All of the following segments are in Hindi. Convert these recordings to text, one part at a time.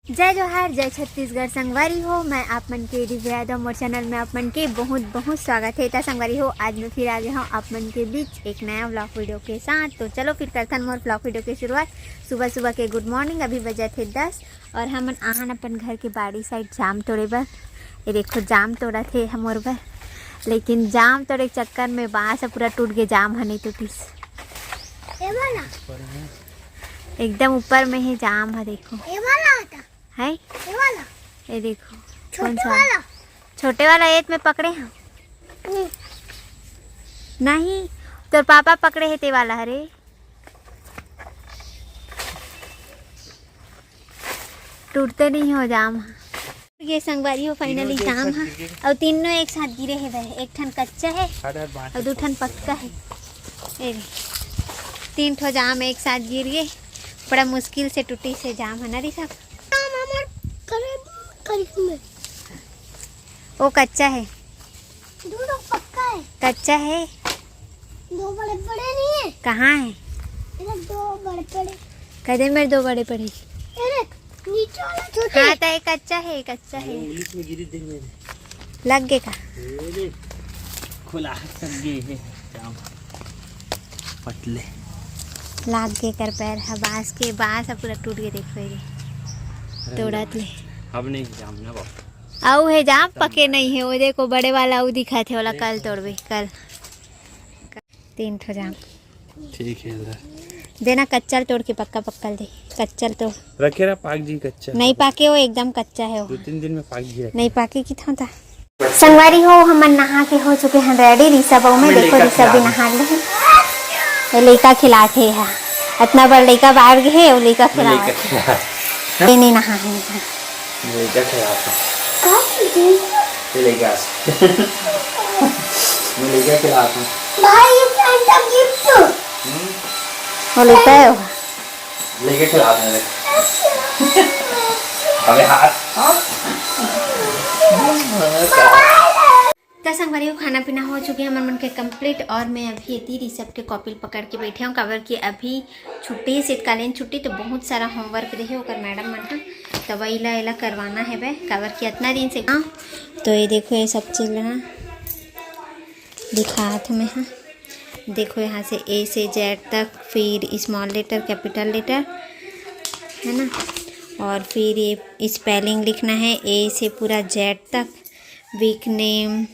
जय जोहार, जय छत्तीसगढ़। संगवारी हो, मैं आप मन के दिव्या यादव मोर चैनल में आप मन के बहुत बहुत स्वागत है। संगवारी हो, आज मैं फिर आ गया हूँ आप मन के बीच एक नया व्लॉग वीडियो के साथ। तो चलो फिर करते हैं मोर व्लॉग वीडियो की शुरुआत। सुबह सुबह के गुड मॉर्निंग। अभी बजे थे 10 और हम आहन अपन घर के बाड़ी साइड जाम तोड़े बर। ये देखो जाम तोड़ा थे हमोर बर, लेकिन जाम तोड़े के चक्कर में बाँस पूरा टूट गए। जाम है नहीं टूटिस, एकदम ऊपर में है जाम है। देखो है ये देखो कौन सा छोटे वाला एक में पकड़े हैं। नहीं तो पापा पकड़े है ते वाला। हरे टूटते नहीं हो जाम। ये संगवारी हो फाइनली जाम है और तीनों एक साथ गिरे है भाई। एक ठन कच्चा है और दो ठन पक्का है। तीन ठो जाम एक साथ गिर गए। बड़ा मुश्किल से टूटी से जाम है ना री साहब। वो कच्चा है, दो पक्का है। कच्चा है। दो बड़े बड़े नहीं है। कहाँ है? दो बड़े बड़े। कदे मेरे दो बड़े पड़े। नीचे वाला छोटे। हाँ तो एक कच्चा है, कच्चा है। में गिरी देख मेरे लग गए का खुला सब गए है जाम पतले लाग गए कर पैर है। बांस के बांस पूरा टूट गए। देखो ये तोड़त ले अब नहीं जाम ना बाप। आऊ है जाम पके नहीं है। वो देखो बड़े वाला वो दिखा थे वाला कल तोड़बे। कल तीन ठो जाम ठीक है इधर देना। कच्चा तोड़ के पक्का पक्का दे। कच्चा तोड़ रखे रहा पाक जी कच्चा नहीं पाके, वो एकदम कच्चा है। वो 2-3 दिन में पाक जी नहीं पाके की था। संगवारी हो, हम नहा के हो चुके हैं रेडी। ऋषभ में देखो, ऋषभ भी नहा ले। लड़का खिलाते है, इतना बड़ा लड़का बाहर गए है। वो लड़का खिलाते नहीं नहा है। लड़का खिलाता लड़का खिलाता भाई ये फैंटा गिफ्ट वो लड़का है। लड़का खिलाता है। अबे हाथ तो संगवारी को खाना पीना हो चुके हैं हमारे मन के कंप्लीट। और मैं अभी इतनी ऋषभ के कॉपी पकड़ के बैठे हूँ। कवर की अभी छुट्टी, शीतकालीन छुट्टी, तो बहुत सारा होमवर्क रहे होकर मैडम मन तो वही ला करवाना है भाई। कवर की इतना दिन से तो ये देखो ये सब चीज़ ना दिखा था मैं। हाँ देखो यहाँ से ए से जेड तक, फिर स्मॉल लेटर कैपिटल लेटर है ना, और फिर ये स्पेलिंग लिखना है ए से पूरा जेड तक, वीक नेम,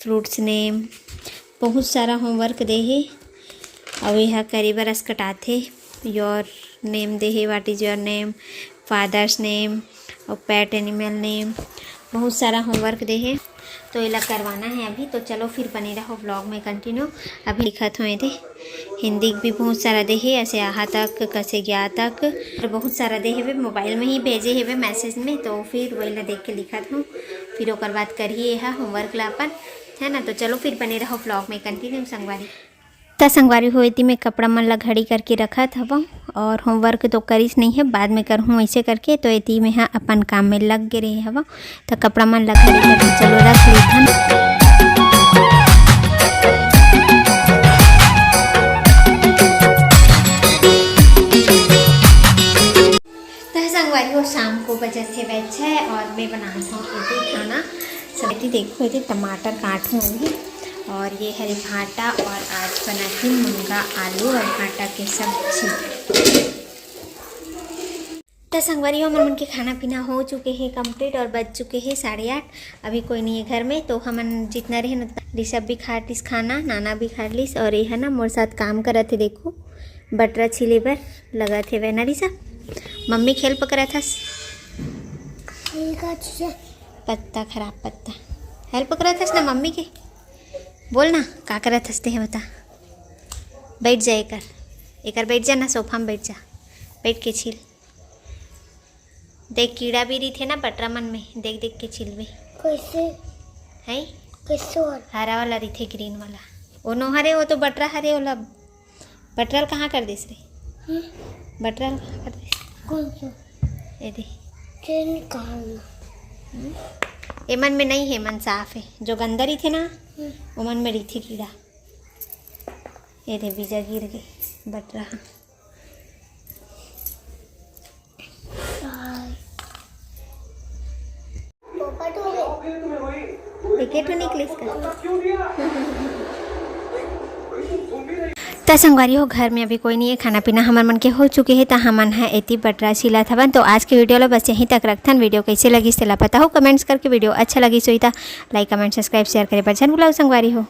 फ्रूट्स नेम, बहुत सारा होमवर्क दे है। और यह करी बरस कटाते योर नेम दे है, what is your name, father's name और पेट एनिमल नेम, बहुत सारा होमवर्क दे है। तो ये लग करवाना है अभी। तो चलो फिर बने रहो व्लॉग में कंटिन्यू। अभी लिखत हुए थे हिंदी भी बहुत सारा दे है, ऐसे आहा तक कसे गया तक बहुत सारा दे है। मोबाइल में ही भेजे है मैसेज में, तो फिर वही ला देख के लिखत हूँ। फिर ओकर बाद करिए है होमवर्क ला अपन, है ना। तो चलो फिर बने रहो व्लॉग में कंटिन्यू। संगवारी तो संगवारी हुई थी मैं कपड़ा मन ला घड़ी करके रखा था और होमवर्क तो करीस नहीं है, बाद में करूँ ऐसे करके। तो इतनी में हाँ अपन काम में लग गए रहे हवा। तो कपड़ा मन ला घड़ी करके चलो रख ली। तो संगवारी हो शाम को बजे थे बैठ है और मैं बनाता हूँ खाना। सब देखो ये टमाटर काटूँ अभी, और ये हरी भाटा, और आज बनाती मुनगा आलू और भाटा के सब्जी। तो संगवारी हो मन के खाना पीना हो चुके हैं कंप्लीट और बज चुके हैं 8:30। अभी कोई नहीं है घर में, तो हमन जितना रहे ना ऋषभ भी खा लिस खाना, नाना भी खा लिस। और ये है ना मोर साथ काम करा थे। देखो बटरा छिले बर लगा थे वह ना ऋषभ। मम्मी खेल पकड़ा था पत्ता, खराब पत्ता हेल्प करा था ना मम्मी के। बोल ना का करा थसते हैं बता। बैठ जा एकर बैठ जा ना, सोफा में बैठ जा, बैठ के छील। देख कीड़ा भी रही थे ना बटरा मन में, देख देख के छिल भी कैसे है। कैसे हरा वाला रही थे, ग्रीन वाला वो नो हरे, वो तो बटरा हरे वाला। बटरल कहाँ कर दिस रे? बटरल कहाँ कर दिस? कौन सा? ये दे ये मन में नहीं है, मन साफ है। जो गंदा रही थे ना वो मन में रही थी कीड़ा। ये दे बीजा गिर गए बट रहा। केठो निकलिस का तो संगवारी हो घर में अभी कोई नहीं है, खाना पीना हमार मन के हो चुके हैं। तो हमन है एती बटरा सिला था। तो आज के वीडियो ला बस यहीं तक रखथन। वीडियो कैसे लगी तेला पता हो कमेंट्स करके। वीडियो अच्छा लगी सोई तो लाइक कमेंट सब्सक्राइब शेयर करे पर जन बुलाओ संगवारी हो।